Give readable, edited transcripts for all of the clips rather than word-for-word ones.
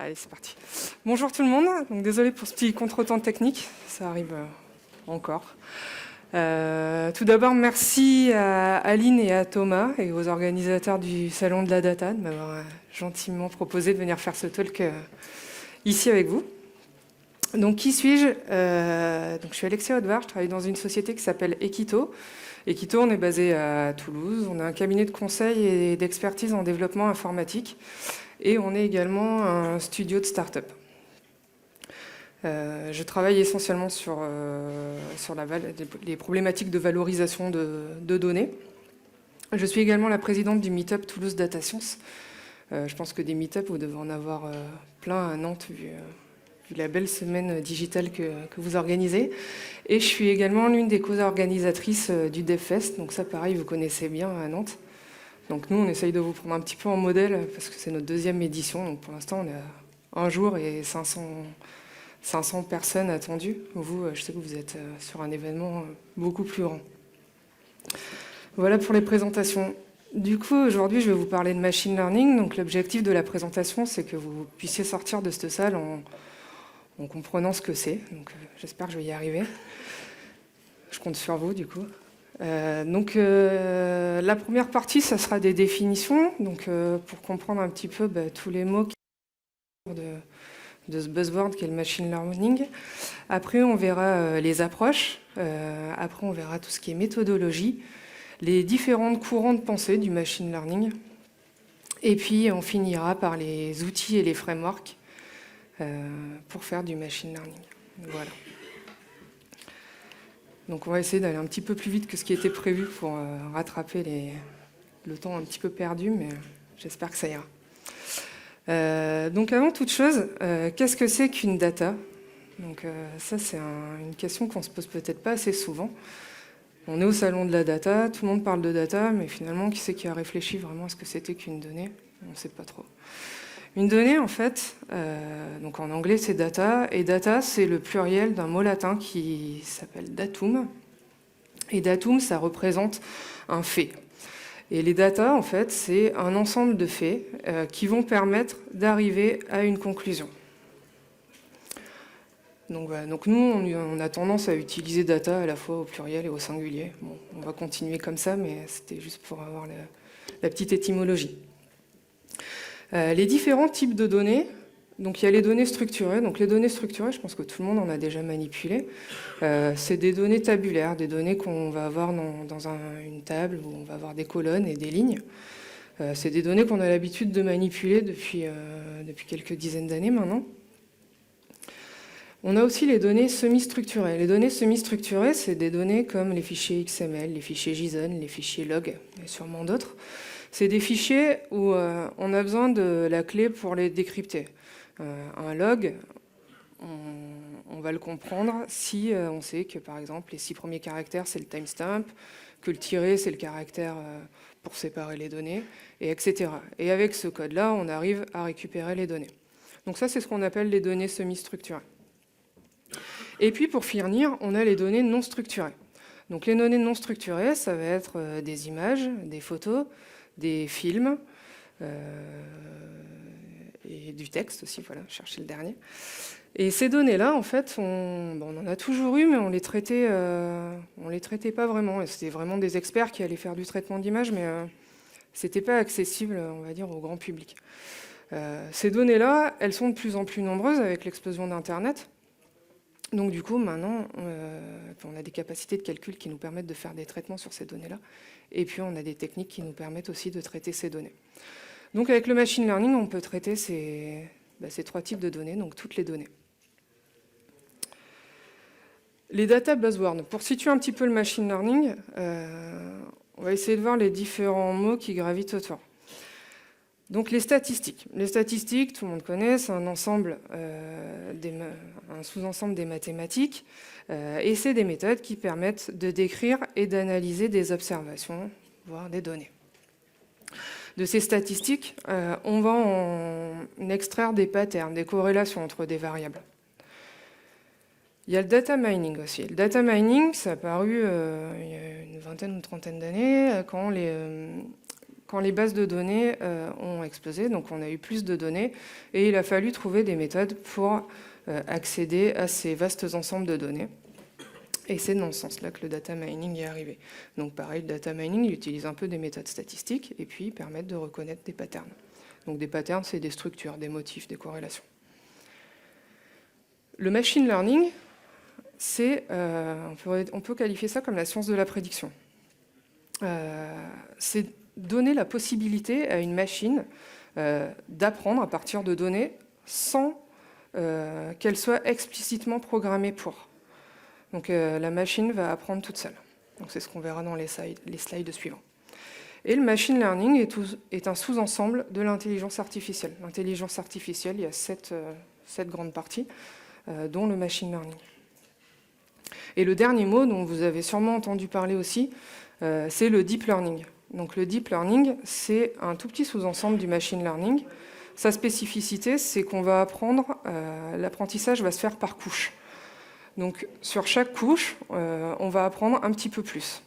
Allez, c'est parti. Bonjour tout le monde. Donc, désolé pour ce petit contretemps technique, ça arrive encore. Tout d'abord, merci à Aline et à Thomas et aux organisateurs du Salon de la Data de m'avoir gentiment proposé de venir faire ce talk ici avec vous. Donc, qui suis-je Donc, je suis Alexia Audvar, je travaille dans une société qui s'appelle Equito. Equito, on est basé à Toulouse. On a un cabinet de conseil et d'expertise en développement informatique. Et on est également un studio de start-up. Je travaille essentiellement sur les problématiques de valorisation de données. Je suis également la présidente du Meetup Toulouse Data Science. Je pense que des Meetup, vous devez en avoir plein à Nantes, vu la belle semaine digitale que vous organisez. Et je suis également l'une des co-organisatrices du DevFest. Donc ça, pareil, vous connaissez bien à Nantes. Donc nous, on essaye de vous prendre un petit peu en modèle, parce que c'est notre deuxième édition. Donc pour l'instant, on est à un jour et 500 personnes attendues. Vous, je sais que vous êtes sur un événement beaucoup plus grand. Voilà pour les présentations. Du coup, aujourd'hui, je vais vous parler de machine learning. Donc l'objectif de la présentation, c'est que vous puissiez sortir de cette salle en comprenant ce que c'est. Donc j'espère que je vais y arriver. Je compte sur vous, du coup. La première partie, ça sera des définitions, pour comprendre un petit peu tous les mots de ce buzzword qu'est le machine learning. Après, on verra les approches. Après, on verra tout ce qui est méthodologie, les différents courants de pensée du machine learning. Et puis, on finira par les outils et les frameworks pour faire du machine learning. Voilà. Donc on va essayer d'aller un petit peu plus vite que ce qui était prévu pour rattraper le temps un petit peu perdu, mais j'espère que ça ira. Donc avant toute chose, qu'est-ce que c'est qu'une data? Donc ça c'est une question qu'on se pose peut-être pas assez souvent. On est au salon de la data, tout le monde parle de data, mais finalement qui c'est qui a réfléchi vraiment à ce que c'était qu'une donnée? On ne sait pas trop. Une donnée, en fait, donc en anglais c'est data, et data c'est le pluriel d'un mot latin qui s'appelle datum. Et datum, ça représente un fait. Et les data, en fait, c'est un ensemble de faits qui vont permettre d'arriver à une conclusion. Donc, voilà. Donc nous, on a tendance à utiliser data à la fois au pluriel et au singulier. Bon, on va continuer comme ça, mais c'était juste pour avoir la petite étymologie. Les différents types de données, donc il y a les données structurées. Donc les données structurées, je pense que tout le monde en a déjà manipulé. C'est des données tabulaires, des données qu'on va avoir dans une table où on va avoir des colonnes et des lignes. C'est des données qu'on a l'habitude de manipuler depuis quelques dizaines d'années maintenant. On a aussi les données semi-structurées. Les données semi-structurées, c'est des données comme les fichiers XML, les fichiers JSON, les fichiers log, et sûrement d'autres. C'est des fichiers où on a besoin de la clé pour les décrypter. Un log, on va le comprendre si on sait que, par exemple, les 6 premiers caractères, c'est le timestamp, que le tiret, c'est le caractère pour séparer les données, et etc. Et avec ce code-là, on arrive à récupérer les données. Donc ça, c'est ce qu'on appelle les données semi-structurées. Et puis, pour finir, on a les données non structurées. Donc les données non structurées, ça va être des images, des photos, des films, et du texte aussi, voilà, chercher le dernier. Et ces données-là, en fait, on en a toujours eu, mais on les traitait pas vraiment. Et c'était vraiment des experts qui allaient faire du traitement d'images, mais c'était pas accessible, on va dire, au grand public. Ces données-là, elles sont de plus en plus nombreuses avec l'explosion d'Internet. Donc du coup, maintenant, on a des capacités de calcul qui nous permettent de faire des traitements sur ces données-là. Et puis, on a des techniques qui nous permettent aussi de traiter ces données. Donc avec le machine learning, on peut traiter ces 3 types de données, donc toutes les données. Les data buzzwords. Pour situer un petit peu le machine learning, on va essayer de voir les différents mots qui gravitent autour. Donc les statistiques. Les statistiques, tout le monde connaît, c'est un sous-ensemble des mathématiques, et c'est des méthodes qui permettent de décrire et d'analyser des observations, voire des données. De ces statistiques, on va en extraire des patterns, des corrélations entre des variables. Il y a le data mining aussi. Le data mining, ça a apparu il y a une vingtaine ou trentaine d'années, quand quand les bases de données ont explosé, donc on a eu plus de données, et il a fallu trouver des méthodes pour accéder à ces vastes ensembles de données. Et c'est dans ce sens-là que le data mining est arrivé. Donc pareil, le data mining, il utilise un peu des méthodes statistiques, et puis permettent de reconnaître des patterns. Donc des patterns, c'est des structures, des motifs, des corrélations. Le machine learning, on peut qualifier ça comme la science de la prédiction. C'est donner la possibilité à une machine d'apprendre à partir de données sans qu'elle soit explicitement programmée pour. Donc la machine va apprendre toute seule. Donc c'est ce qu'on verra dans les slides suivants. Et le machine learning est un sous-ensemble de l'intelligence artificielle. L'intelligence artificielle, il y a sept grandes parties, dont le machine learning. Et le dernier mot, dont vous avez sûrement entendu parler aussi, c'est le deep learning. Donc le deep learning, c'est un tout petit sous-ensemble du machine learning. Sa spécificité, c'est qu'on va apprendre, l'apprentissage va se faire par couche. Donc sur chaque couche, on va apprendre un petit peu plus.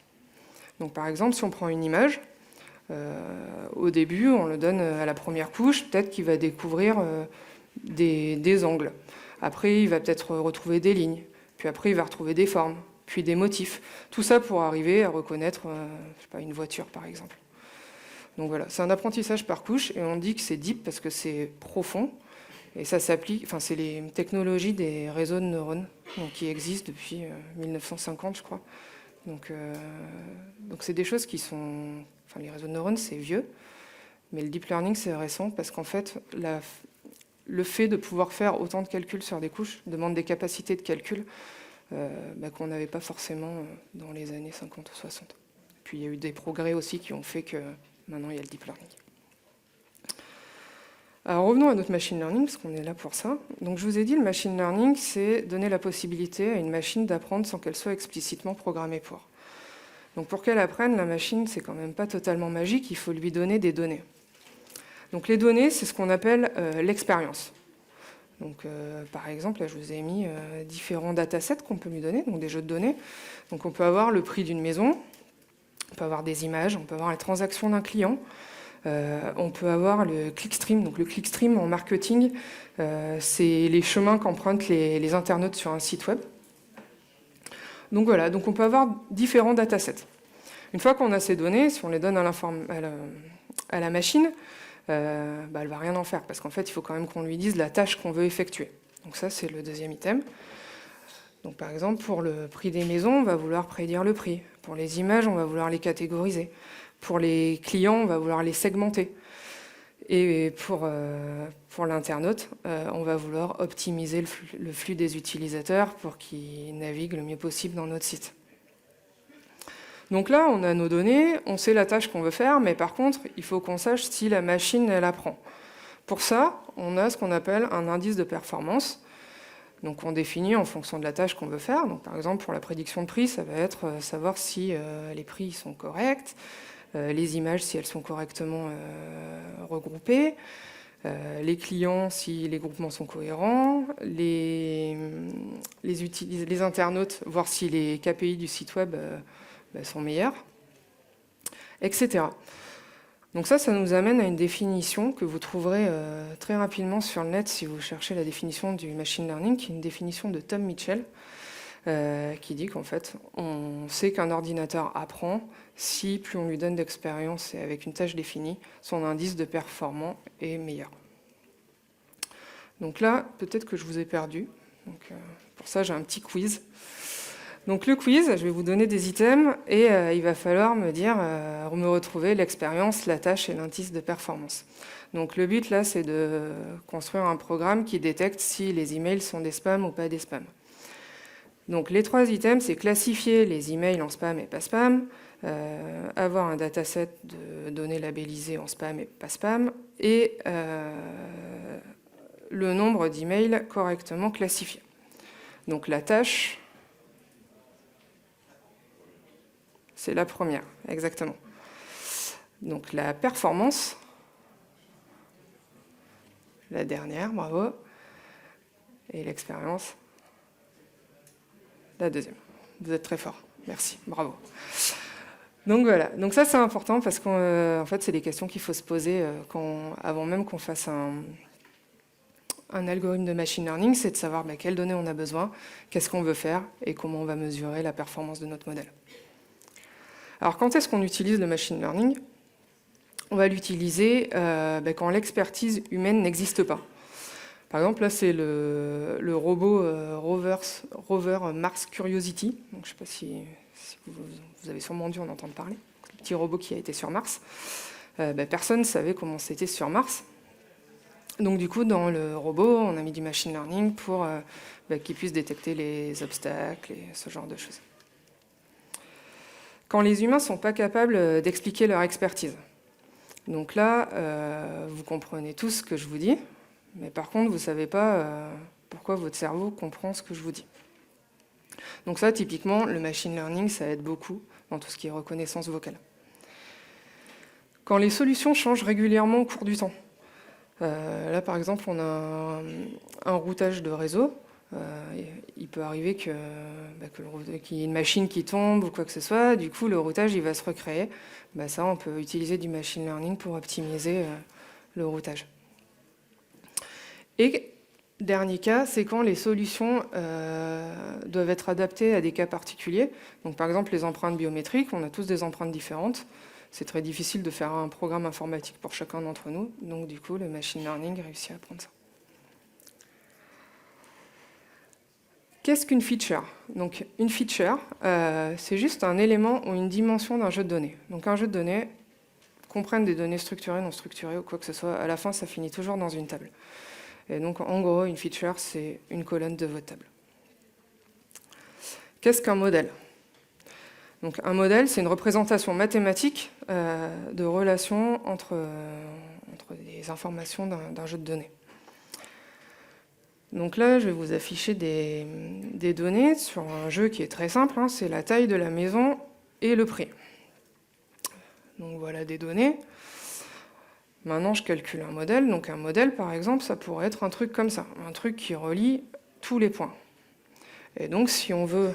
Donc par exemple, si on prend une image, au début, on le donne à la première couche, peut-être qu'il va découvrir des angles. Après, il va peut-être retrouver des lignes. Puis après, il va retrouver des formes, puis des motifs. Tout ça pour arriver à reconnaître je sais pas, une voiture, par exemple. Donc voilà, c'est un apprentissage par couche, et on dit que c'est deep parce que c'est profond. Et ça s'applique, enfin, c'est les technologies des réseaux de neurones donc, qui existent depuis 1950, je crois. Donc c'est des choses qui sont... Enfin, les réseaux de neurones, c'est vieux, mais le deep learning, c'est récent, parce qu'en fait, le fait de pouvoir faire autant de calculs sur des couches demande des capacités de calcul qu'on n'avait pas forcément dans les années 50 ou 60. Puis il y a eu des progrès aussi qui ont fait que maintenant, il y a le deep learning. Alors revenons à notre machine learning, parce qu'on est là pour ça. Donc je vous ai dit, le machine learning, c'est donner la possibilité à une machine d'apprendre sans qu'elle soit explicitement programmée pour. Donc pour qu'elle apprenne, la machine, c'est quand même pas totalement magique, il faut lui donner des données. Donc les données, c'est ce qu'on appelle l'expérience. Donc par exemple, là je vous ai mis différents datasets qu'on peut lui donner, donc des jeux de données. Donc on peut avoir le prix d'une maison, on peut avoir des images, on peut avoir la transaction d'un client, on peut avoir le clickstream. Donc le clickstream en marketing, c'est les chemins qu'empruntent les internautes sur un site web. Donc voilà, donc on peut avoir différents datasets. Une fois qu'on a ces données, si on les donne à la machine, elle ne va rien en faire, parce qu'en fait, il faut quand même qu'on lui dise la tâche qu'on veut effectuer. Donc ça, c'est le deuxième item. Donc par exemple, pour le prix des maisons, on va vouloir prédire le prix. Pour les images, on va vouloir les catégoriser. Pour les clients, on va vouloir les segmenter. Et pour l'internaute, on va vouloir optimiser le flux des utilisateurs pour qu'ils naviguent le mieux possible dans notre site. Donc là, on a nos données, on sait la tâche qu'on veut faire, mais par contre, il faut qu'on sache si la machine, elle apprend. Pour ça, on a ce qu'on appelle un indice de performance. Donc on définit en fonction de la tâche qu'on veut faire. Donc par exemple, pour la prédiction de prix, ça va être savoir si les prix sont corrects, les images si elles sont correctement regroupées, les clients si les groupements sont cohérents, les internautes, voir si les KPI du site web sont meilleurs, etc. Donc ça nous amène à une définition que vous trouverez très rapidement sur le net si vous cherchez la définition du machine learning, qui est une définition de Tom Mitchell, qui dit qu'en fait, on sait qu'un ordinateur apprend si plus on lui donne d'expérience et avec une tâche définie, son indice de performance est meilleur. Donc là, peut-être que je vous ai perdu. Donc, pour ça, j'ai un petit quiz. Donc le quiz, je vais vous donner des items et il va falloir me dire, me retrouver l'expérience, la tâche et l'indice de performance. Donc le but là, c'est de construire un programme qui détecte si les emails sont des spams ou pas des spams. Donc les 3 items, c'est classifier les emails en spam et pas spam, avoir un dataset de données labellisées en spam et pas spam, et le nombre d'emails correctement classifiés. Donc la tâche, c'est la première, exactement. Donc la performance, la dernière, bravo. Et l'expérience, la deuxième. Vous êtes très fort, merci, bravo. Donc voilà, donc ça c'est important parce qu'en fait c'est des questions qu'il faut se poser avant même qu'on fasse un algorithme de machine learning, c'est de savoir quelles données on a besoin, qu'est-ce qu'on veut faire et comment on va mesurer la performance de notre modèle. Alors quand est-ce qu'on utilise le machine learning? On va l'utiliser quand l'expertise humaine n'existe pas. Par exemple, là, c'est le robot rover Mars Curiosity. Donc, je ne sais pas si vous avez sûrement dû en entendre parler. Le petit robot qui a été sur Mars. Personne ne savait comment c'était sur Mars. Donc, du coup, dans le robot, on a mis du machine learning pour qu'il puisse détecter les obstacles et ce genre de choses. Quand les humains ne sont pas capables d'expliquer leur expertise. Donc là, vous comprenez tout ce que je vous dis. Mais par contre, vous ne savez pas pourquoi votre cerveau comprend ce que je vous dis. Donc ça, typiquement, le machine learning, ça aide beaucoup dans tout ce qui est reconnaissance vocale. Quand les solutions changent régulièrement au cours du temps. Là, par exemple, on a un routage de réseau. Il peut arriver qu'il y ait une machine qui tombe ou quoi que ce soit. Du coup, le routage, il va se recréer. Ça, on peut utiliser du machine learning pour optimiser le routage. Et dernier cas, c'est quand les solutions doivent être adaptées à des cas particuliers. Donc, par exemple, les empreintes biométriques, on a tous des empreintes différentes. C'est très difficile de faire un programme informatique pour chacun d'entre nous. Donc, du coup, le machine learning réussit à apprendre ça. Qu'est-ce qu'une feature? Donc, une feature, c'est juste un élément ou une dimension d'un jeu de données. Donc, un jeu de données, qu'on prenne des données structurées, non structurées ou quoi que ce soit, à la fin, ça finit toujours dans une table. Et donc, en gros, une feature, c'est une colonne de votre table. Qu'est-ce qu'un modèle? Donc, un modèle, c'est une représentation mathématique de relations entre les informations d'un jeu de données. Donc là, je vais vous afficher des données sur un jeu qui est très simple. C'est la taille de la maison et le prix. Donc voilà des données. Maintenant, je calcule un modèle. Donc un modèle, par exemple, ça pourrait être un truc comme ça. Un truc qui relie tous les points. Et donc, si on veut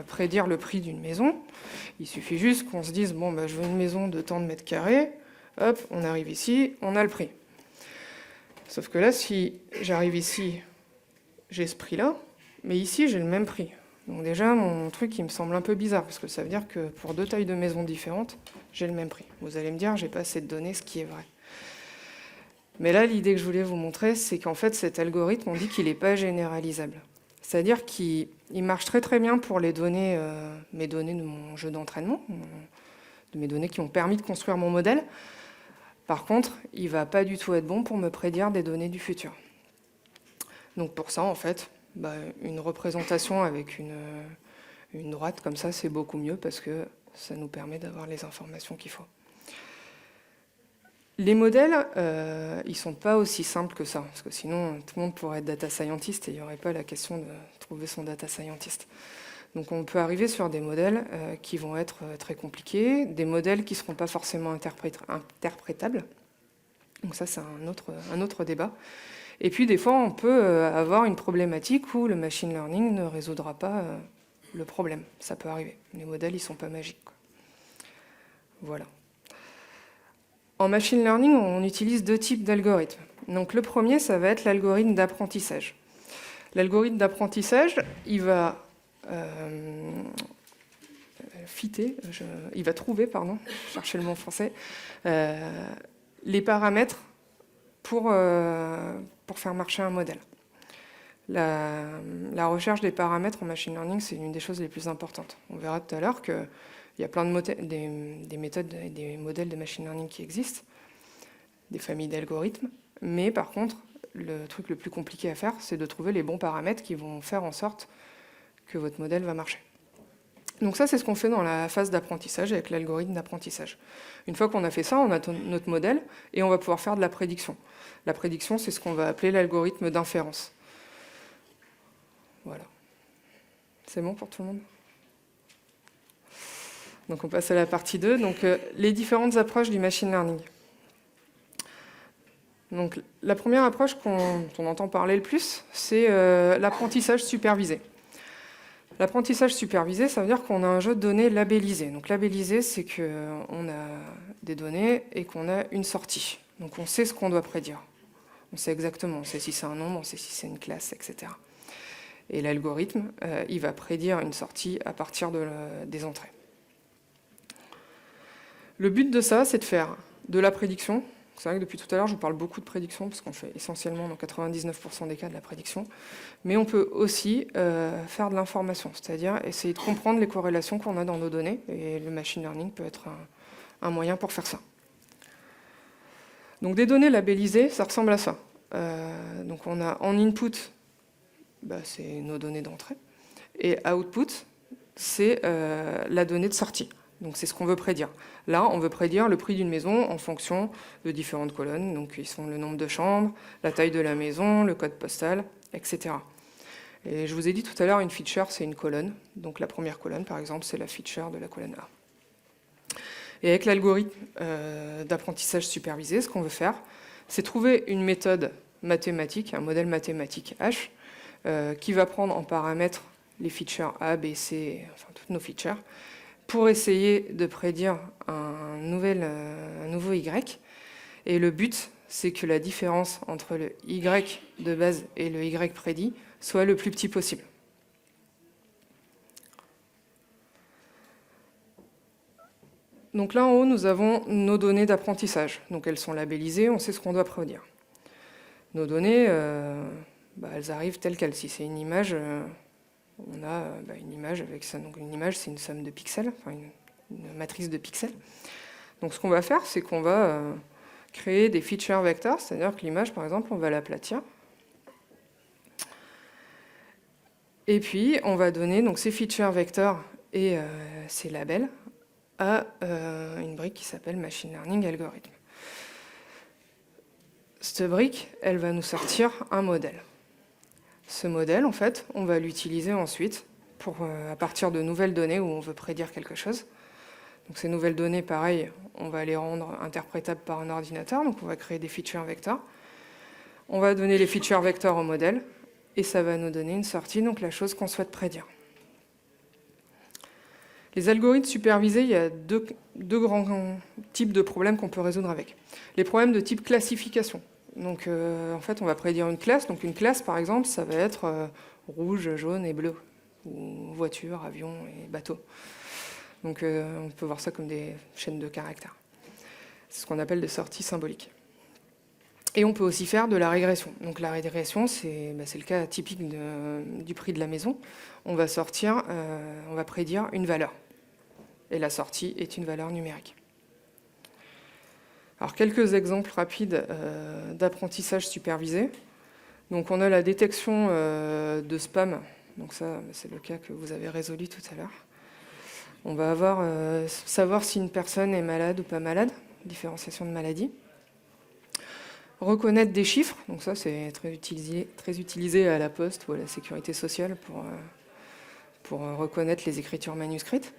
prédire le prix d'une maison, il suffit juste qu'on se dise, bon, je veux une maison de tant de mètres carrés. Hop, on arrive ici, on a le prix. Sauf que là, si j'arrive ici, j'ai ce prix-là, mais ici, j'ai le même prix. Donc déjà, mon truc, il me semble un peu bizarre, parce que ça veut dire que pour deux tailles de maisons différentes, j'ai le même prix. Vous allez me dire, j'ai pas assez de données, ce qui est vrai. Mais là, l'idée que je voulais vous montrer, c'est qu'en fait, cet algorithme, on dit qu'il n'est pas généralisable. C'est-à-dire qu'il marche très très bien pour les données, mes données de mon jeu d'entraînement, de mes données qui ont permis de construire mon modèle. Par contre, il ne va pas du tout être bon pour me prédire des données du futur. Donc pour ça, en fait, une représentation avec une droite comme ça, c'est beaucoup mieux parce que ça nous permet d'avoir les informations qu'il faut. Les modèles, ils ne sont pas aussi simples que ça, parce que sinon, tout le monde pourrait être data scientist et il n'y aurait pas la question de trouver son data scientist. Donc on peut arriver sur des modèles qui vont être très compliqués, des modèles qui ne seront pas forcément interprétables. Donc ça, c'est un autre débat. Et puis des fois, on peut avoir une problématique où le machine learning ne résoudra pas le problème. Ça peut arriver. Les modèles, ils ne sont pas magiques, quoi. Voilà. En machine learning, on utilise deux types d'algorithmes. Donc le premier, ça va être l'algorithme d'apprentissage. L'algorithme d'apprentissage, il va trouver, je cherchais le mot en français, les paramètres pour faire marcher un modèle. La recherche des paramètres en machine learning, c'est une des choses les plus importantes. On verra tout à l'heure qu'il y a plein de des méthodes et des modèles de machine learning qui existent, des familles d'algorithmes, mais par contre, le truc le plus compliqué à faire, c'est de trouver les bons paramètres qui vont faire en sorte que votre modèle va marcher. Donc ça, c'est ce qu'on fait dans la phase d'apprentissage avec l'algorithme d'apprentissage. Une fois qu'on a fait ça, on a notre modèle et on va pouvoir faire de la prédiction. La prédiction, c'est ce qu'on va appeler l'algorithme d'inférence. Voilà. C'est bon pour tout le monde? Donc on passe à la partie 2. Donc les différentes approches du machine learning. Donc la première approche qu'on entend parler le plus, c'est l'apprentissage supervisé. L'apprentissage supervisé, ça veut dire qu'on a un jeu de données labellisé. Donc labellisé, c'est qu'on a des données et qu'on a une sortie. Donc on sait ce qu'on doit prédire. On sait exactement, on sait si c'est un nombre, on sait si c'est une classe, etc. Et l'algorithme, il va prédire une sortie à partir des entrées. Le but de ça, c'est de faire de la prédiction. C'est vrai que depuis tout à l'heure, je vous parle beaucoup de prédiction, parce qu'on fait essentiellement dans 99% des cas de la prédiction. Mais on peut aussi faire de l'information, c'est-à-dire essayer de comprendre les corrélations qu'on a dans nos données. Et le machine learning peut être un moyen pour faire ça. Donc des données labellisées, ça ressemble à ça. Donc on a en input, c'est nos données d'entrée. Et output, c'est la donnée de sortie. Donc c'est ce qu'on veut prédire. Là, on veut prédire le prix d'une maison en fonction de différentes colonnes. Donc ils sont le nombre de chambres, la taille de la maison, le code postal, etc. Et je vous ai dit tout à l'heure, une feature, c'est une colonne. Donc la première colonne, par exemple, c'est la feature de la colonne A. Et avec l'algorithme d'apprentissage supervisé, ce qu'on veut faire, c'est trouver une méthode mathématique, un modèle mathématique H, qui va prendre en paramètre les features A, B, C, enfin toutes nos features, pour essayer de prédire un nouveau Y. Et le but, c'est que la différence entre le Y de base et le Y prédit soit le plus petit possible. Donc là en haut, nous avons nos données d'apprentissage. Donc elles sont labellisées, on sait ce qu'on doit prédire. Nos données, elles arrivent telles quelles. Si c'est une image, on a une image avec ça. Donc une image, c'est une somme de pixels, enfin une matrice de pixels. Donc ce qu'on va faire, c'est qu'on va créer des feature vectors, c'est-à-dire que l'image, par exemple, on va l'aplatir. Et puis, on va donner donc, ces feature vectors et ces labels à une brique qui s'appelle Machine Learning Algorithm. Cette brique, elle va nous sortir un modèle. Ce modèle, en fait, on va l'utiliser ensuite pour, à partir de nouvelles données où on veut prédire quelque chose. Donc ces nouvelles données, pareil, on va les rendre interprétables par un ordinateur. Donc on va créer des feature vectors. On va donner les feature vectors au modèle et ça va nous donner une sortie, donc la chose qu'on souhaite prédire. Les algorithmes supervisés, il y a deux grands types de problèmes qu'on peut résoudre avec. Les problèmes de type classification. Donc en fait, on va prédire une classe. Donc une classe, par exemple, ça va être rouge, jaune et bleu. Ou voiture, avion et bateau. Donc on peut voir ça comme des chaînes de caractères. C'est ce qu'on appelle des sorties symboliques. Et on peut aussi faire de la régression. Donc la régression, c'est le cas typique du prix de la maison. On va on va prédire une valeur. Et la sortie est une valeur numérique. Alors quelques exemples rapides d'apprentissage supervisé. Donc on a la détection de spam. Donc ça, c'est le cas que vous avez résolu tout à l'heure. On va savoir si une personne est malade ou pas malade, différenciation de maladie. Reconnaître des chiffres, donc ça c'est très utilisé à la Poste ou à la Sécurité sociale pour reconnaître les écritures manuscrites.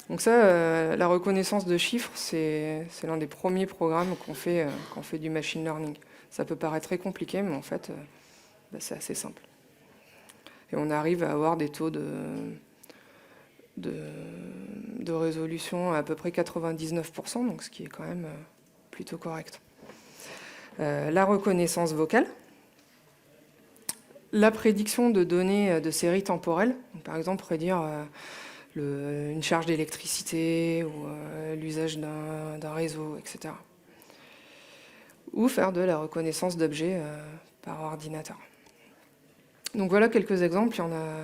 Donc ça, la reconnaissance de chiffres, c'est l'un des premiers programmes qu'on fait du machine learning. Ça peut paraître très compliqué, mais en fait, c'est assez simple. Et on arrive à avoir des taux de résolution à peu près 99%, donc ce qui est quand même plutôt correct. La reconnaissance vocale, la prédiction de données de séries temporelles, donc par exemple prédire une charge d'électricité ou l'usage d'un réseau, etc. Ou faire de la reconnaissance d'objets par ordinateur. Donc voilà quelques exemples,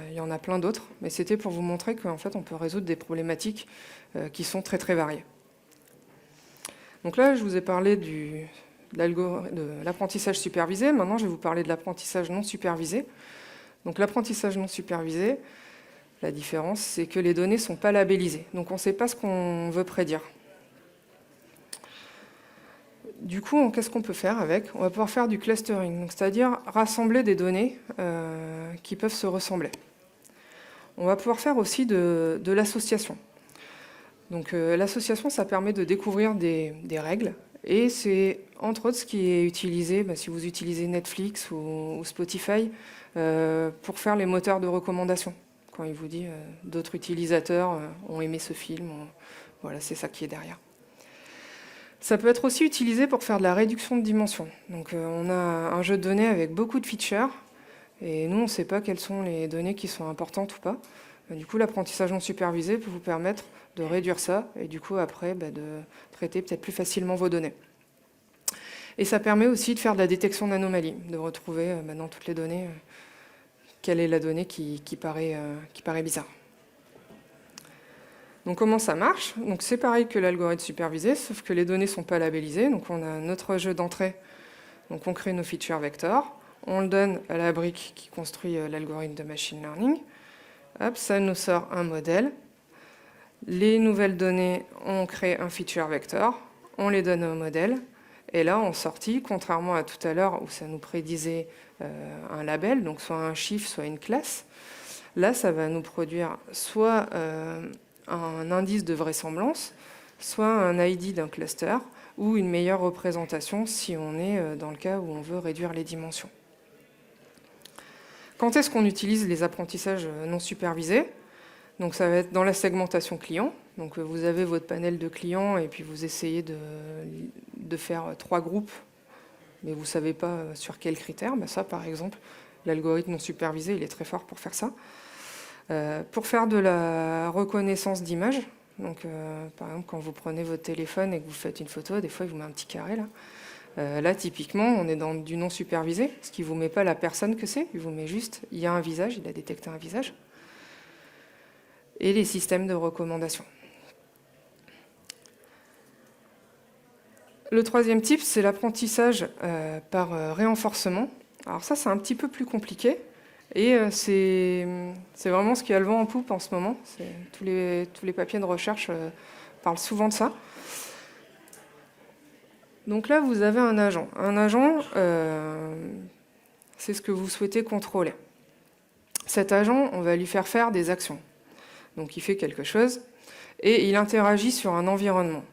il y en a plein d'autres, mais c'était pour vous montrer qu'en fait on peut résoudre des problématiques qui sont très très variées. Donc là je vous ai parlé de l'apprentissage supervisé, maintenant je vais vous parler de l'apprentissage non supervisé. Donc l'apprentissage non supervisé, la différence c'est que les données ne sont pas labellisées, donc on ne sait pas ce qu'on veut prédire. Du coup, qu'est-ce qu'on peut faire avec? On va pouvoir faire du clustering, c'est-à-dire rassembler des données qui peuvent se ressembler. On va pouvoir faire aussi de l'association. Donc l'association, ça permet de découvrir des règles, et c'est entre autres ce qui est utilisé, si vous utilisez Netflix ou Spotify, pour faire les moteurs de recommandation quand il vous dit d'autres utilisateurs ont aimé ce film. Voilà, c'est ça qui est derrière. Ça peut être aussi utilisé pour faire de la réduction de dimension. Donc on a un jeu de données avec beaucoup de features, et nous on ne sait pas quelles sont les données qui sont importantes ou pas. Du coup, l'apprentissage non supervisé peut vous permettre de réduire ça, et du coup après de traiter peut-être plus facilement vos données. Et ça permet aussi de faire de la détection d'anomalies, de retrouver dans toutes les données quelle est la donnée qui paraît bizarre. Donc comment ça marche? Donc c'est pareil que l'algorithme supervisé, sauf que les données ne sont pas labellisées. Donc on a notre jeu d'entrée, donc on crée nos features vectors, on le donne à la brique qui construit l'algorithme de machine learning. Hop, ça nous sort un modèle. Les nouvelles données, on crée un feature vector, on les donne au modèle. Et là, en sortie, contrairement à tout à l'heure où ça nous prédisait un label, donc soit un chiffre, soit une classe, là, ça va nous produire soit un indice de vraisemblance, soit un ID d'un cluster, ou une meilleure représentation si on est dans le cas où on veut réduire les dimensions. Quand est-ce qu'on utilise les apprentissages non supervisés? Donc ça va être dans la segmentation client. Donc vous avez votre panel de clients et puis vous essayez de faire 3 groupes, mais vous ne savez pas sur quels critères. Ben ça, par exemple, l'algorithme non supervisé, il est très fort pour faire ça. Pour faire de la reconnaissance d'images, donc par exemple, quand vous prenez votre téléphone et que vous faites une photo, des fois, il vous met un petit carré là. Là, typiquement, on est dans du non supervisé, ce qui ne vous met pas la personne que c'est, il vous met juste, il y a un visage, il a détecté un visage. Et les systèmes de recommandation. Le troisième type, c'est l'apprentissage par réenforcement. Alors ça, c'est un petit peu plus compliqué. Et c'est vraiment ce qui a le vent en poupe en ce moment. Tous les papiers de recherche parlent souvent de ça. Donc là, vous avez un agent. Un agent, c'est ce que vous souhaitez contrôler. Cet agent, on va lui faire des actions. Donc il fait quelque chose et il interagit sur un environnement.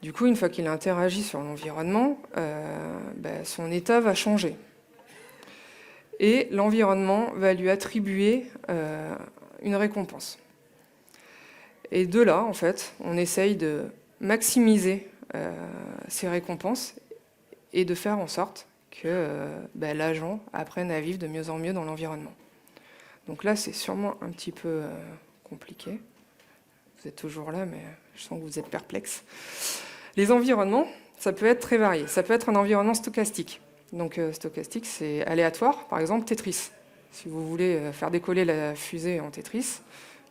Du coup, une fois qu'il a interagi sur l'environnement, son état va changer. Et l'environnement va lui attribuer une récompense. Et de là, en fait, on essaye de maximiser ces récompenses et de faire en sorte que l'agent apprenne à vivre de mieux en mieux dans l'environnement. Donc là, c'est sûrement un petit peu compliqué. Vous êtes toujours là, mais je sens que vous êtes perplexe. Les environnements, ça peut être très varié. Ça peut être un environnement stochastique. Donc stochastique, c'est aléatoire. Par exemple, Tetris. Si vous voulez faire décoller la fusée en Tetris,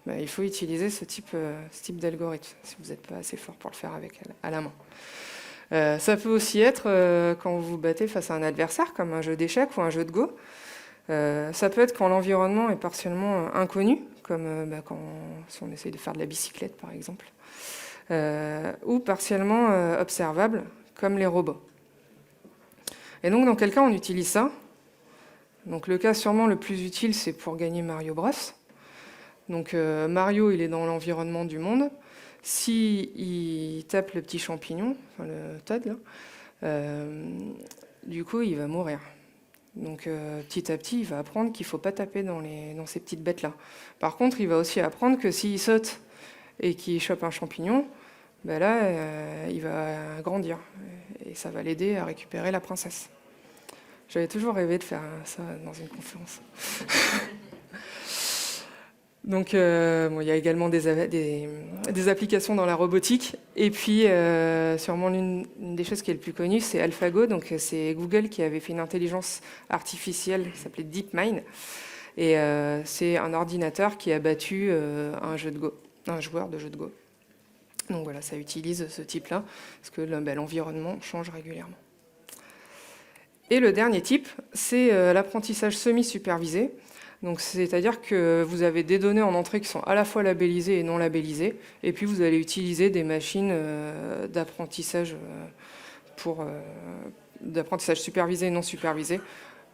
il faut utiliser ce type d'algorithme, si vous n'êtes pas assez fort pour le faire à la main. Ça peut aussi être quand vous vous battez face à un adversaire, comme un jeu d'échecs ou un jeu de Go. Ça peut être quand l'environnement est partiellement inconnu, comme si on essaye de faire de la bicyclette par exemple, ou partiellement observable, comme les robots. Et donc dans quel cas on utilise ça? Donc le cas sûrement le plus utile, c'est pour gagner Mario Bros. Donc Mario, il est dans l'environnement du monde. S'il tape le petit champignon, enfin le Toad, là, du coup il va mourir. Donc petit à petit, il va apprendre qu'il ne faut pas taper dans ces petites bêtes-là. Par contre, il va aussi apprendre que s'il saute et qu'il chope un champignon, là, il va grandir. Et ça va l'aider à récupérer la princesse. J'avais toujours rêvé de faire ça dans une conférence. Donc, il y a également des applications dans la robotique. Et puis, sûrement l'une des choses qui est le plus connue, c'est AlphaGo. Donc, c'est Google qui avait fait une intelligence artificielle qui s'appelait DeepMind. Et c'est un ordinateur qui a battu un joueur de jeu de Go. Donc voilà, ça utilise ce type-là, parce que l'environnement change régulièrement. Et le dernier type, c'est l'apprentissage semi-supervisé. Donc, c'est-à-dire que vous avez des données en entrée qui sont à la fois labellisées et non labellisées, et puis vous allez utiliser des machines d'apprentissage d'apprentissage supervisé et non supervisé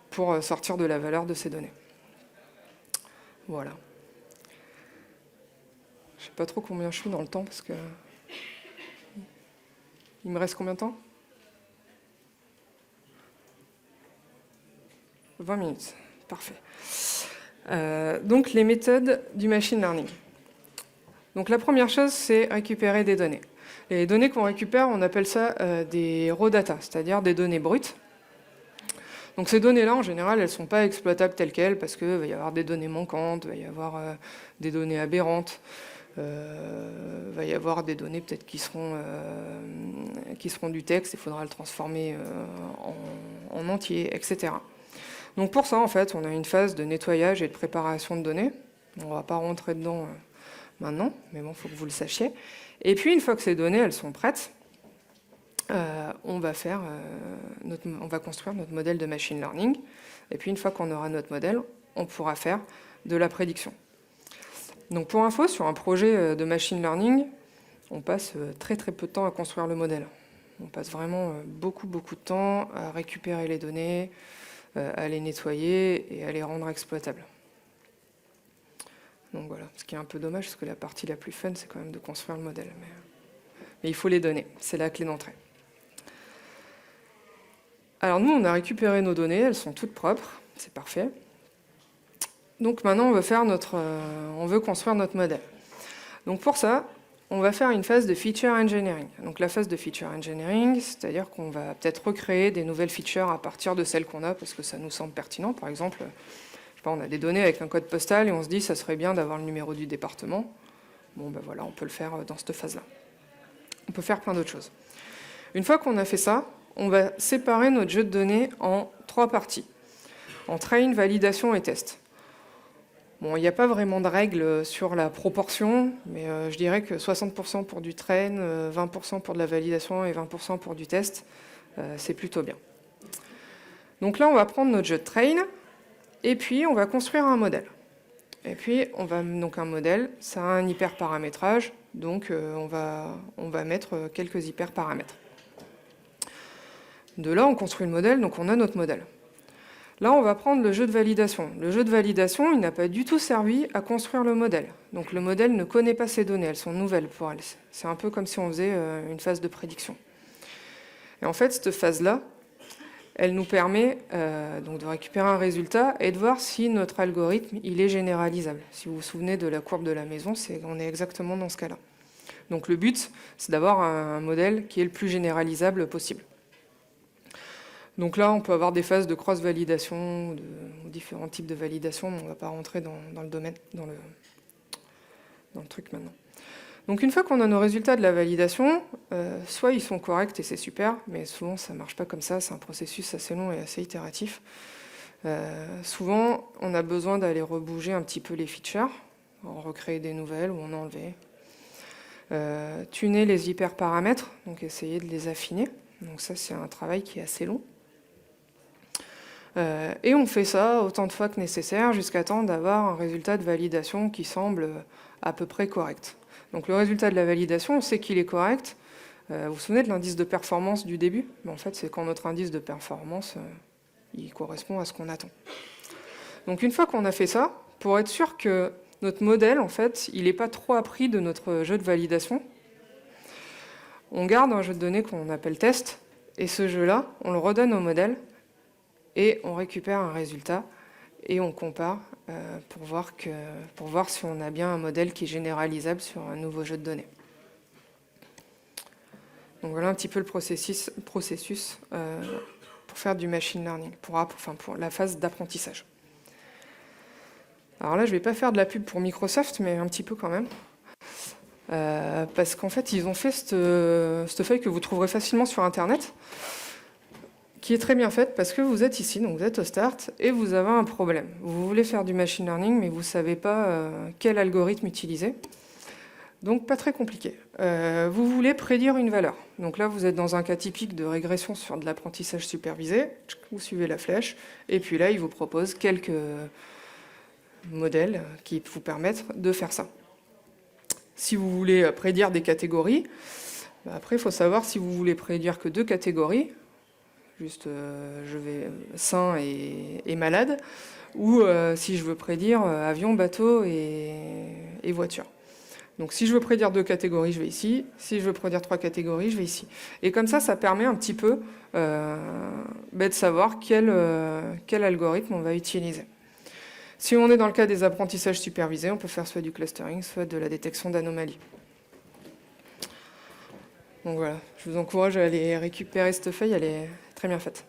pour sortir de la valeur de ces données. Voilà. Je ne sais pas trop combien je suis dans le temps, parce que... Il me reste combien de temps? 20 minutes. Parfait. Donc les méthodes du machine learning. Donc la première chose, c'est récupérer des données. Les données qu'on récupère, on appelle ça des raw data, c'est-à-dire des données brutes. Donc ces données-là, en général, elles ne sont pas exploitables telles quelles parce qu'il va y avoir des données manquantes, il va y avoir des données aberrantes, va y avoir des données peut-être qui seront du texte, il faudra le transformer en entier, etc. Donc pour ça, en fait, on a une phase de nettoyage et de préparation de données. On ne va pas rentrer dedans maintenant, mais bon, il faut que vous le sachiez. Et puis, une fois que ces données, elles sont prêtes, on va construire notre modèle de machine learning. Et puis, une fois qu'on aura notre modèle, on pourra faire de la prédiction. Donc, pour info, sur un projet de machine learning, on passe très très peu de temps à construire le modèle. On passe vraiment beaucoup de temps à récupérer les données, à les nettoyer et à les rendre exploitables. Donc voilà, ce qui est un peu dommage, parce que la partie la plus fun, c'est quand même de construire le modèle. Mais il faut les données, c'est la clé d'entrée. Alors nous, on a récupéré nos données, elles sont toutes propres, c'est parfait. Donc maintenant, on veut construire notre modèle. Donc pour ça, on va faire une phase de feature engineering. Donc la phase de feature engineering, c'est-à-dire qu'on va peut-être recréer des nouvelles features à partir de celles qu'on a, parce que ça nous semble pertinent. Par exemple, je sais pas, on a des données avec un code postal et on se dit ça serait bien d'avoir le numéro du département. Bon ben voilà, on peut le faire dans cette phase-là. On peut faire plein d'autres choses. Une fois qu'on a fait ça, on va séparer notre jeu de données en 3 parties. En train, validation et test. Bon, il n'y a pas vraiment de règles sur la proportion, mais je dirais que 60% pour du train, 20% pour de la validation et 20% pour du test, c'est plutôt bien. Donc là, on va prendre notre jeu de train, et puis on va construire un modèle. Et puis, donc un modèle, ça a un hyperparamétrage, donc on va mettre quelques hyperparamètres. De là, on construit le modèle, donc on a notre modèle. Là, on va prendre le jeu de validation. Le jeu de validation, il n'a pas du tout servi à construire le modèle. Donc le modèle ne connaît pas ces données, elles sont nouvelles pour elle. C'est un peu comme si on faisait une phase de prédiction. Et en fait, cette phase-là, elle nous permet donc de récupérer un résultat et de voir si notre algorithme il est généralisable. Si vous vous souvenez de la courbe de la maison, on est exactement dans ce cas-là. Donc le but, c'est d'avoir un modèle qui est le plus généralisable possible. Donc là, on peut avoir des phases de cross-validation, différents types de validation, mais on ne va pas rentrer dans le domaine, dans le truc maintenant. Donc une fois qu'on a nos résultats de la validation, soit ils sont corrects et c'est super, mais souvent ça ne marche pas comme ça, c'est un processus assez long et assez itératif. Souvent, on a besoin d'aller rebouger un petit peu les features, en recréer des nouvelles ou en enlever. Tuner les hyperparamètres, donc essayer de les affiner. Donc ça, c'est un travail qui est assez long. Et on fait ça autant de fois que nécessaire jusqu'à temps d'avoir un résultat de validation qui semble à peu près correct. Donc le résultat de la validation, on sait qu'il est correct. Vous vous souvenez de l'indice de performance du début? En fait, c'est quand notre indice de performance il correspond à ce qu'on attend. Donc une fois qu'on a fait ça, pour être sûr que notre modèle, en fait, il n'est pas trop appris de notre jeu de validation, on garde un jeu de données qu'on appelle test, et ce jeu-là, on le redonne au modèle, et on récupère un résultat, et on compare pour voir si on a bien un modèle qui est généralisable sur un nouveau jeu de données. Donc voilà un petit peu le processus pour faire du machine learning, pour la phase d'apprentissage. Alors là, je ne vais pas faire de la pub pour Microsoft, mais un petit peu quand même. Parce qu'en fait, ils ont fait cette feuille que vous trouverez facilement sur Internet, qui est très bien faite parce que vous êtes ici, donc vous êtes au start, et vous avez un problème. Vous voulez faire du machine learning, mais vous ne savez pas quel algorithme utiliser. Donc pas très compliqué. Vous voulez prédire une valeur. Donc là, vous êtes dans un cas typique de régression sur de l'apprentissage supervisé. Vous suivez la flèche, et puis là, il vous propose quelques modèles qui vous permettent de faire ça. Si vous voulez prédire des catégories, après, il faut savoir si vous voulez prédire que 2 catégories, juste je vais sain et malade, ou si je veux prédire avion, bateau et voiture. Donc si je veux prédire 2 catégories, je vais ici. Si je veux prédire 3 catégories, je vais ici. Et comme ça permet un petit peu de savoir quel algorithme on va utiliser. Si on est dans le cas des apprentissages supervisés, on peut faire soit du clustering, soit de la détection d'anomalies. Donc voilà, je vous encourage à aller récupérer cette feuille, elle est très bien faite.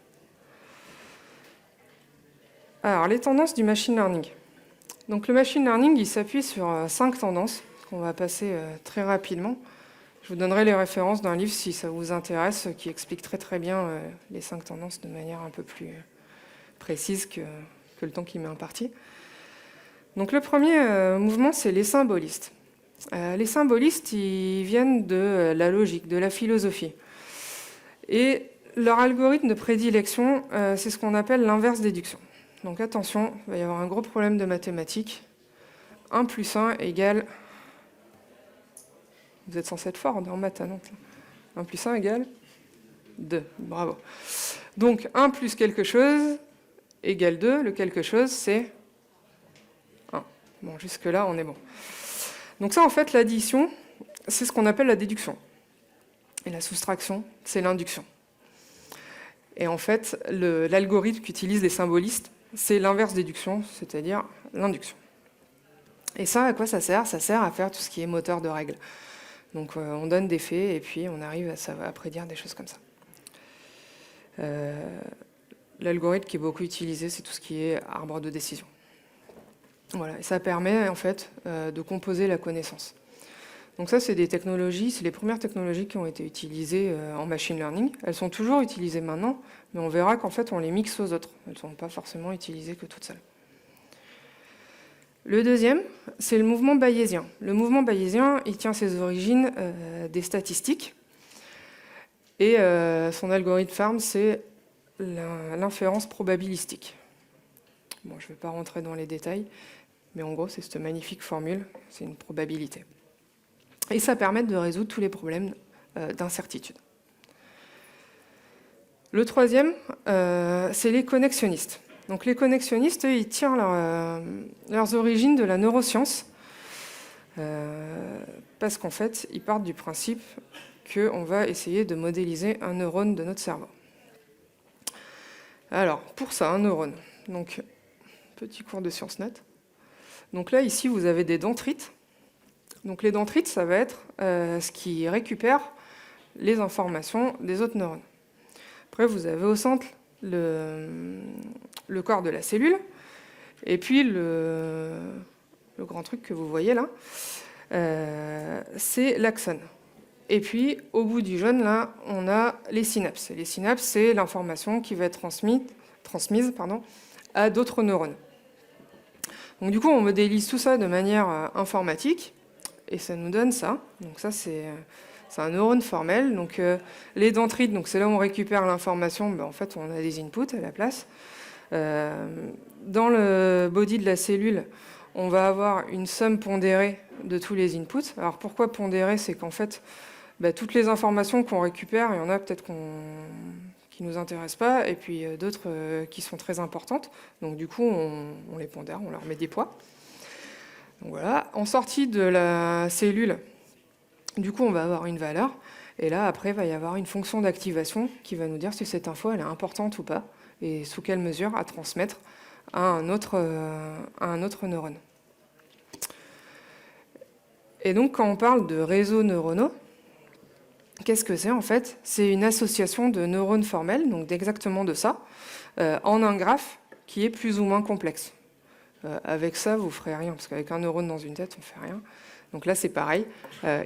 Alors, les tendances du machine learning. Donc le machine learning, il s'appuie sur 5 tendances, qu'on va passer très rapidement. Je vous donnerai les références d'un livre si ça vous intéresse, qui explique très bien les 5 tendances de manière un peu plus précise que le temps qui m'est imparti. Donc le premier mouvement, c'est les symbolistes. Les symbolistes, ils viennent de la logique, de la philosophie. Et leur algorithme de prédilection, c'est ce qu'on appelle l'inverse déduction. Donc attention, il va y avoir un gros problème de mathématiques. 1 plus 1 égale... Vous êtes censé être fort en maths, non ? 1 plus 1 égale 2. Bravo. Donc 1 plus quelque chose égale 2. Le quelque chose, c'est 1. Bon, jusque-là, on est bon. Donc ça, en fait, l'addition, c'est ce qu'on appelle la déduction. Et la soustraction, c'est l'induction. Et en fait, l'algorithme qu'utilisent les symbolistes, c'est l'inverse déduction, c'est-à-dire l'induction. Et ça, à quoi ça sert ? Ça sert à faire tout ce qui est moteur de règles. Donc on donne des faits et puis on arrive à prédire des choses comme ça. L'algorithme qui est beaucoup utilisé, c'est tout ce qui est arbre de décision. Voilà, et ça permet en fait de composer la connaissance. Donc ça, c'est des technologies, c'est les premières technologies qui ont été utilisées en machine learning. Elles sont toujours utilisées maintenant, mais on verra qu'en fait, on les mixe aux autres. Elles ne sont pas forcément utilisées que toutes seules. Le deuxième, c'est le mouvement bayésien. Le mouvement bayésien, il tient ses origines des statistiques. Et son algorithme phare, c'est l'inférence probabilistique. Bon, je ne vais pas rentrer dans les détails, mais en gros, c'est cette magnifique formule, c'est une probabilité. Et ça permet de résoudre tous les problèmes d'incertitude. Le troisième, c'est les connexionnistes. Donc les connexionnistes, eux, ils tirent leurs origines de la neuroscience, parce qu'en fait, ils partent du principe qu'on va essayer de modéliser un neurone de notre cerveau. Alors, pour ça, un neurone. Donc, petit cours de sciences nat. Donc là, ici, vous avez des dendrites. Donc les dendrites, ça va être ce qui récupère les informations des autres neurones. Après, vous avez au centre le corps de la cellule, et puis le grand truc que vous voyez là, c'est l'axone. Et puis, au bout du jaune, là, on a les synapses. Et les synapses, c'est l'information qui va être transmise à d'autres neurones. Donc du coup, on modélise tout ça de manière informatique, et ça nous donne ça. Donc ça, c'est un neurone formel. Donc les dendrites, donc c'est là où on récupère l'information. En fait, on a des inputs à la place. Dans le body de la cellule, on va avoir une somme pondérée de tous les inputs. Alors pourquoi pondérée ? C'est qu'en fait, toutes les informations qu'on récupère, il y en a peut-être qui ne nous intéressent pas, et puis d'autres qui sont très importantes. Donc du coup, on les pondère, on leur met des poids. Donc voilà, en sortie de la cellule, du coup, on va avoir une valeur. Et là, après, il va y avoir une fonction d'activation qui va nous dire si cette info elle est importante ou pas, et sous quelle mesure à transmettre à un autre neurone. Et donc, quand on parle de réseaux neuronaux, qu'est-ce que c'est en fait ? C'est une association de neurones formels, donc d'exactement de ça, en un graphe qui est plus ou moins complexe. Avec ça, vous ne ferez rien, parce qu'avec un neurone dans une tête, on ne fait rien. Donc là, c'est pareil.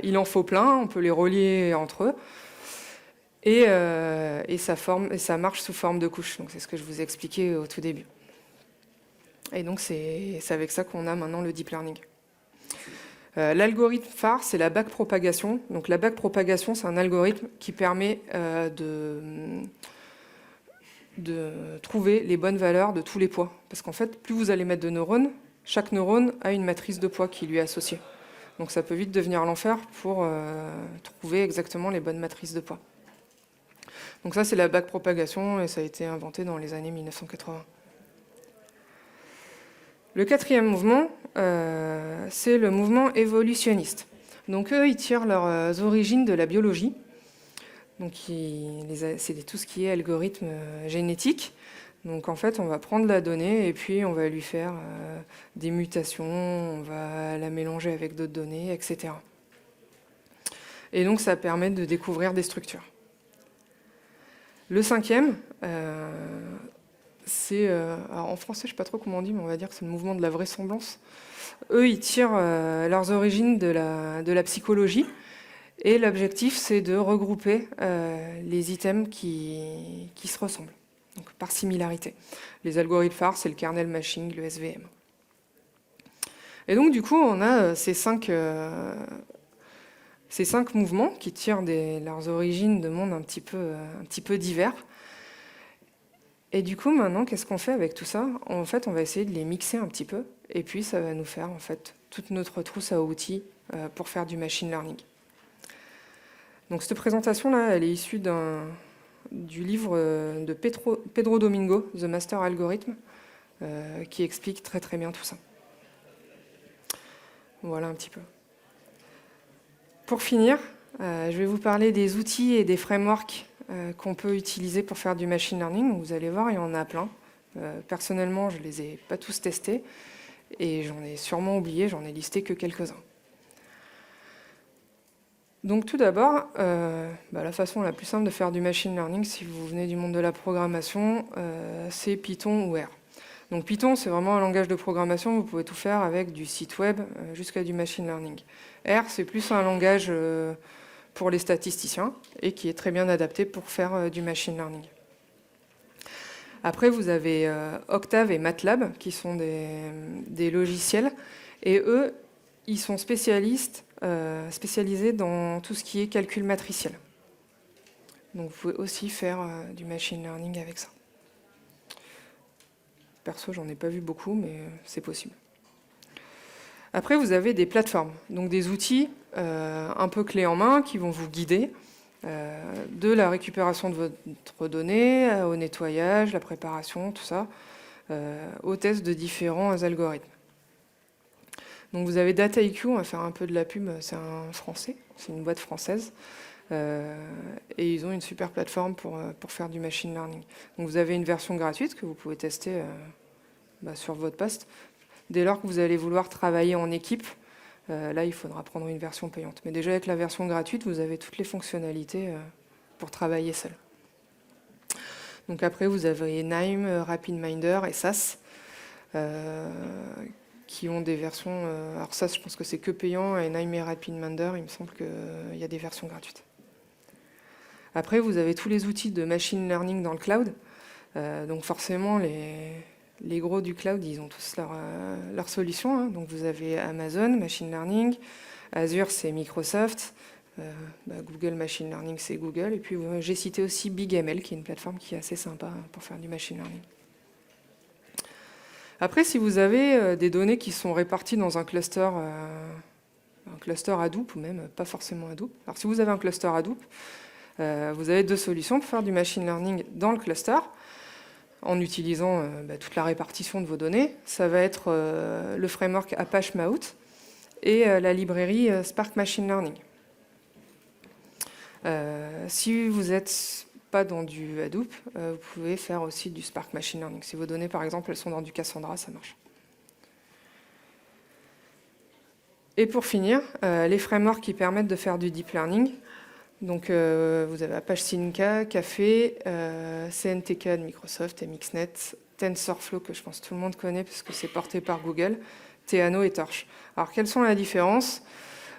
Il en faut plein, on peut les relier entre eux. Et ça marche sous forme de couches. Donc c'est ce que je vous ai expliqué au tout début. Et donc c'est avec ça qu'on a maintenant le deep learning. L'algorithme phare, c'est la backpropagation. Donc la backpropagation, c'est un algorithme qui permet de trouver les bonnes valeurs de tous les poids. Parce qu'en fait, plus vous allez mettre de neurones, chaque neurone a une matrice de poids qui lui est associée. Donc ça peut vite devenir l'enfer pour trouver exactement les bonnes matrices de poids. Donc ça, c'est la backpropagation et ça a été inventé dans les années 1980. Le quatrième mouvement, c'est le mouvement évolutionniste. Donc eux, ils tirent leurs origines de la biologie. Donc c'est tout ce qui est algorithme génétique. Donc en fait, on va prendre la donnée et puis on va lui faire des mutations, on va la mélanger avec d'autres données, etc. Et donc ça permet de découvrir des structures. Le cinquième, c'est... alors en français, je ne sais pas trop comment on dit, mais on va dire que c'est le mouvement de la vraisemblance. Eux, ils tirent leurs origines de la psychologie. Et l'objectif, c'est de regrouper les items qui se ressemblent, donc par similarité. Les algorithmes phares, c'est le kernel mashing, le SVM. Et donc, du coup, on a ces cinq mouvements qui tirent leurs origines de mondes un petit peu divers. Et du coup, maintenant, qu'est-ce qu'on fait avec tout ça? En fait, on va essayer de les mixer un petit peu, et puis ça va nous faire en fait toute notre trousse à outils pour faire du machine learning. Donc cette présentation-là, elle est issue du livre de Pedro Domingo, The Master Algorithm, qui explique très très bien tout ça. Voilà un petit peu. Pour finir, je vais vous parler des outils et des frameworks qu'on peut utiliser pour faire du machine learning. Donc, vous allez voir, il y en a plein. Personnellement, je ne les ai pas tous testés et j'en ai sûrement oublié, j'en ai listé que quelques-uns. Donc tout d'abord, la façon la plus simple de faire du machine learning, si vous venez du monde de la programmation, c'est Python ou R. Donc Python, c'est vraiment un langage de programmation, vous pouvez tout faire avec du site web jusqu'à du machine learning. R, c'est plus un langage pour les statisticiens et qui est très bien adapté pour faire du machine learning. Après, vous avez Octave et MATLAB, qui sont des logiciels, et eux, ils sont spécialisés dans tout ce qui est calcul matriciel. Donc vous pouvez aussi faire du machine learning avec ça. Perso, j'en ai pas vu beaucoup, mais c'est possible. Après, vous avez des plateformes, donc des outils un peu clés en main qui vont vous guider de la récupération de votre donnée au nettoyage, la préparation, tout ça, au test de différents algorithmes. Donc vous avez DataIQ, on va faire un peu de la pub, c'est un français, c'est une boîte française. Et ils ont une super plateforme pour faire du machine learning. Donc vous avez une version gratuite que vous pouvez tester sur votre poste. Dès lors que vous allez vouloir travailler en équipe, là il faudra prendre une version payante. Mais déjà avec la version gratuite, vous avez toutes les fonctionnalités pour travailler seul. Donc après vous avez NIME, RapidMinder et SAS. Qui ont des versions... alors ça, je pense que c'est que payant, et NIME et RapidMinder, il me semble qu'il y a des versions gratuites. Après, vous avez tous les outils de machine learning dans le cloud. Donc forcément, les gros du cloud, ils ont tous leurs solutions. Hein. Donc vous avez Amazon, Machine Learning, Azure, c'est Microsoft, Google Machine Learning, c'est Google. Et puis j'ai cité aussi BigML, qui est une plateforme qui est assez sympa pour faire du machine learning. Après, si vous avez des données qui sont réparties dans un cluster Hadoop, ou même pas forcément Hadoop. Alors si vous avez un cluster Hadoop, vous avez deux solutions pour faire du machine learning dans le cluster, en utilisant toute la répartition de vos données. Ça va être le framework Apache Maout et la librairie Spark Machine Learning. Si vous n'êtes pas dans du Hadoop, vous pouvez faire aussi du Spark Machine Learning. Si vos données, par exemple, elles sont dans du Cassandra, ça marche. Et pour finir, les frameworks qui permettent de faire du deep learning. Donc, vous avez Apache Synca, Café, CNTK de Microsoft, MXNet, TensorFlow, que je pense que tout le monde connaît parce que c'est porté par Google, Theano et Torch. Alors, quelles sont les différences?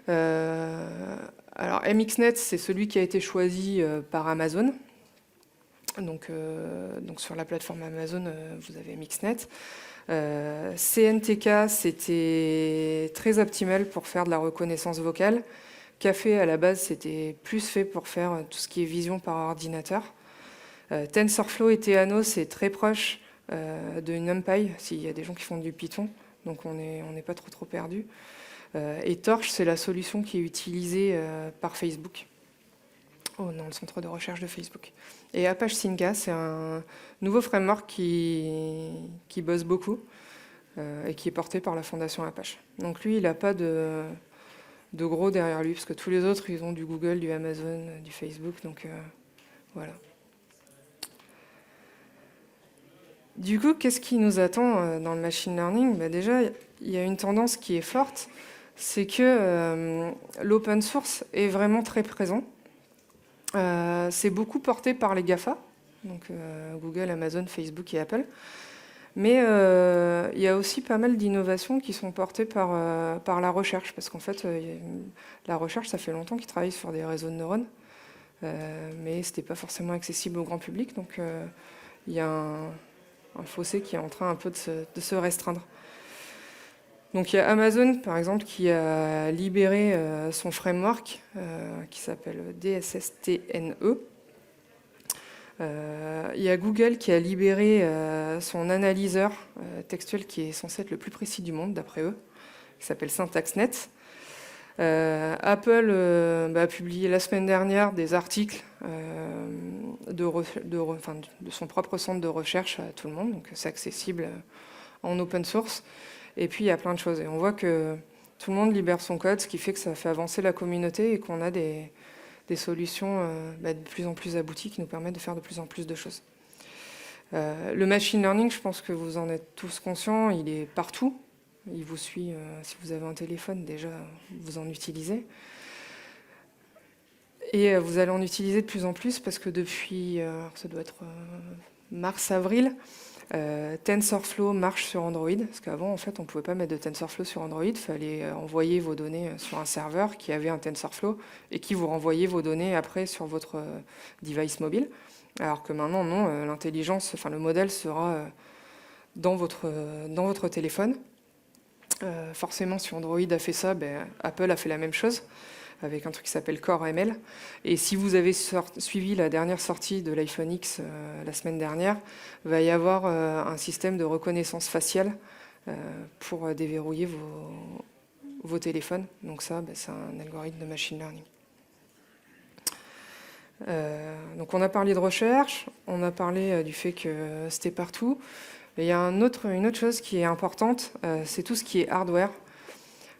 Alors, MXNet, c'est celui qui a été choisi par Amazon. Donc sur la plateforme Amazon, vous avez MXNet. CNTK, c'était très optimal pour faire de la reconnaissance vocale. Café, à la base, c'était plus fait pour faire tout ce qui est vision par ordinateur. TensorFlow et Theano, c'est très proche de NumPy, s'il y a des gens qui font du Python, donc on n'est pas trop perdu. Et Torch, c'est la solution qui est utilisée par Facebook, dans le centre de recherche de Facebook. Et Apache Synca, c'est un nouveau framework qui bosse beaucoup et qui est porté par la fondation Apache. Donc lui, il n'a pas de gros derrière lui, parce que tous les autres, ils ont du Google, du Amazon, du Facebook, donc voilà. Du coup, qu'est-ce qui nous attend dans le machine learning? Déjà, il y a une tendance qui est forte, c'est que l'open source est vraiment très présent. C'est beaucoup porté par les GAFA, donc Google, Amazon, Facebook et Apple. Mais il y a aussi pas mal d'innovations qui sont portées par la recherche, parce qu'en fait, la recherche, ça fait longtemps qu'ils travaillent sur des réseaux de neurones, mais ce n'était pas forcément accessible au grand public, donc il y a un fossé qui est en train un peu de se restreindre. Donc il y a Amazon, par exemple, qui a libéré son framework, qui s'appelle DSSTNE. Il y a Google qui a libéré son analyseur textuel qui est censé être le plus précis du monde, d'après eux, qui s'appelle SyntaxNet. Apple a publié la semaine dernière des articles de son propre centre de recherche à tout le monde, donc c'est accessible en open source. Et puis il y a plein de choses. Et on voit que tout le monde libère son code, ce qui fait que ça fait avancer la communauté et qu'on a des solutions de plus en plus abouties qui nous permettent de faire de plus en plus de choses. Le machine learning, je pense que vous en êtes tous conscients, il est partout. Il vous suit, si vous avez un téléphone déjà, vous en utilisez. Et vous allez en utiliser de plus en plus parce que depuis, ça doit être mars-avril, TensorFlow marche sur Android. Parce qu'avant, en fait, on ne pouvait pas mettre de TensorFlow sur Android. Il fallait envoyer vos données sur un serveur qui avait un TensorFlow et qui vous renvoyait vos données après sur votre device mobile. Alors que maintenant, non, l'intelligence, enfin le modèle sera dans votre téléphone. Forcément, si Android a fait ça, Apple a fait la même chose avec un truc qui s'appelle Core ML. Et si vous avez suivi la dernière sortie de l'iPhone X la semaine dernière, il va y avoir un système de reconnaissance faciale pour déverrouiller vos téléphones. Donc ça, c'est un algorithme de machine learning. Donc on a parlé de recherche, on a parlé du fait que c'était partout. Mais il y a une autre chose qui est importante, c'est tout ce qui est hardware.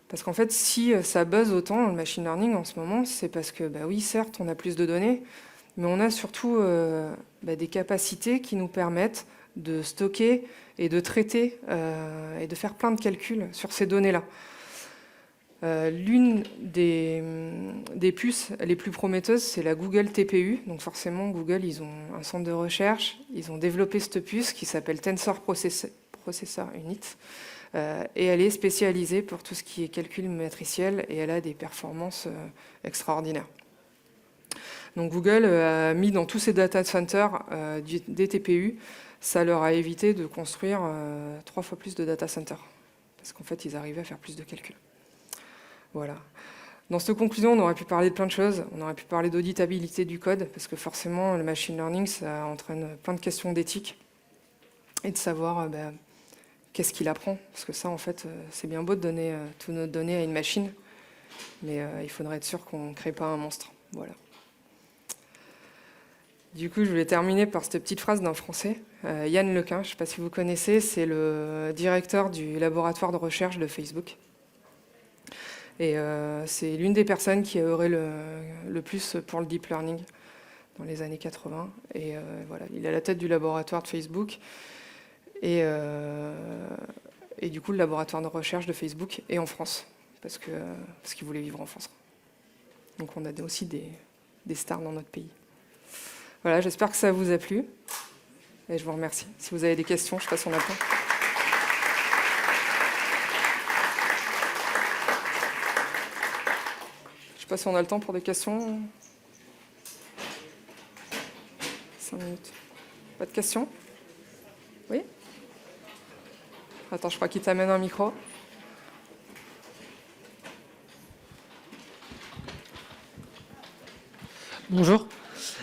Parce qu'en fait, si ça buzz autant le machine learning en ce moment, c'est parce que, oui, certes, on a plus de données, mais on a surtout des capacités qui nous permettent de stocker et de traiter et de faire plein de calculs sur ces données-là. L'une des puces les plus prometteuses, c'est la Google TPU. Donc forcément, Google, ils ont un centre de recherche, ils ont développé cette puce qui s'appelle Tensor Processor Unit. Et elle est spécialisée pour tout ce qui est calcul matriciel et elle a des performances extraordinaires. Donc Google a mis dans tous ses data centers des TPU. Ça leur a évité de construire 3 fois plus de data centers. Parce qu'en fait, ils arrivaient à faire plus de calculs. Voilà. Dans cette conclusion, on aurait pu parler de plein de choses. On aurait pu parler d'auditabilité du code, parce que forcément, le machine learning, ça entraîne plein de questions d'éthique et de savoir qu'est-ce qu'il apprend. Parce que ça, en fait, c'est bien beau de donner toutes nos données à une machine, mais il faudrait être sûr qu'on ne crée pas un monstre. Voilà. Du coup, je voulais terminer par cette petite phrase d'un Français, Yann Lequin, je ne sais pas si vous connaissez, c'est le directeur du laboratoire de recherche de Facebook. Et c'est l'une des personnes qui a œuvré le plus pour le deep learning dans les années 80. Et voilà, il est à la tête du laboratoire de Facebook. Et du coup, le laboratoire de recherche de Facebook est en France, parce qu'il voulait vivre en France. Donc on a aussi des stars dans notre pays. Voilà, j'espère que ça vous a plu. Et je vous remercie. Si vous avez des questions, je passe en attente. Je sais pas si on a le temps pour des questions. 5 minutes. Pas de questions? Oui? Attends, je crois qu'il t'amène un micro. Bonjour.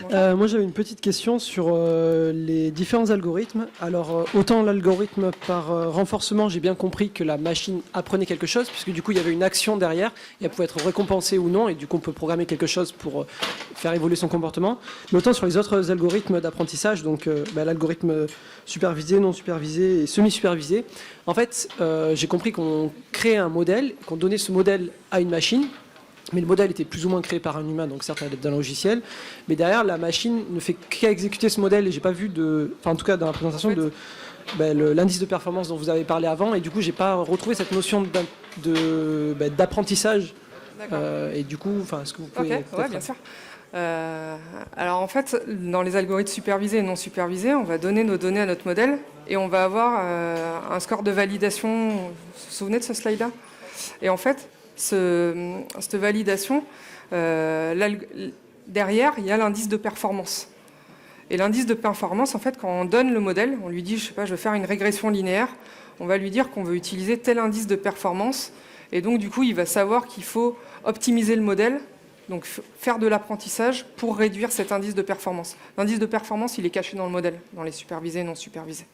Moi j'avais une petite question sur les différents algorithmes. Alors autant l'algorithme par renforcement, j'ai bien compris que la machine apprenait quelque chose, puisque du coup il y avait une action derrière, et elle pouvait être récompensée ou non, et du coup on peut programmer quelque chose pour faire évoluer son comportement. Mais autant sur les autres algorithmes d'apprentissage, donc l'algorithme supervisé, non supervisé et semi-supervisé, en fait j'ai compris qu'on créait un modèle, qu'on donnait ce modèle à une machine. Mais le modèle était plus ou moins créé par un humain, donc certes à l'aide d'un logiciel. Mais derrière, la machine ne fait qu'exécuter ce modèle. Et j'ai pas vu en tout cas dans la présentation, l'indice de performance dont vous avez parlé avant, et du coup, j'ai pas retrouvé cette notion d'apprentissage. Et du coup, est-ce que vous pouvez... Ok, ouais, bien sûr. Alors en fait, dans les algorithmes supervisés et non supervisés, on va donner nos données à notre modèle et on va avoir un score de validation. Vous vous souvenez de ce slide-là? Et en fait, cette validation, derrière, il y a l'indice de performance. Et l'indice de performance, en fait, quand on donne le modèle, on lui dit, je sais pas, je veux faire une régression linéaire, on va lui dire qu'on veut utiliser tel indice de performance. Et donc, du coup, il va savoir qu'il faut optimiser le modèle, donc faire de l'apprentissage pour réduire cet indice de performance. L'indice de performance, il est caché dans le modèle, dans les supervisés et non supervisés.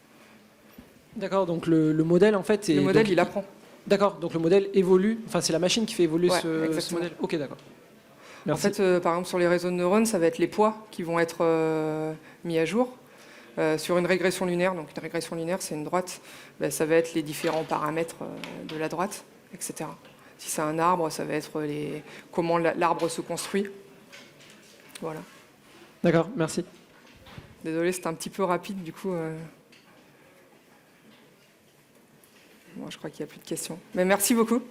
D'accord, donc le modèle, en fait... Le modèle, il apprend. D'accord, donc le modèle évolue, c'est la machine qui fait évoluer ce modèle. Ok, d'accord. Merci. En fait, par exemple, sur les réseaux de neurones, ça va être les poids qui vont être mis à jour. Sur une régression linéaire, donc une régression linéaire, c'est une droite, ça va être les différents paramètres de la droite, etc. Si c'est un arbre, ça va être comment l'arbre se construit. Voilà. D'accord, merci. Désolé, c'était un petit peu rapide, du coup. Bon, je crois qu'il n'y a plus de questions. Mais merci beaucoup.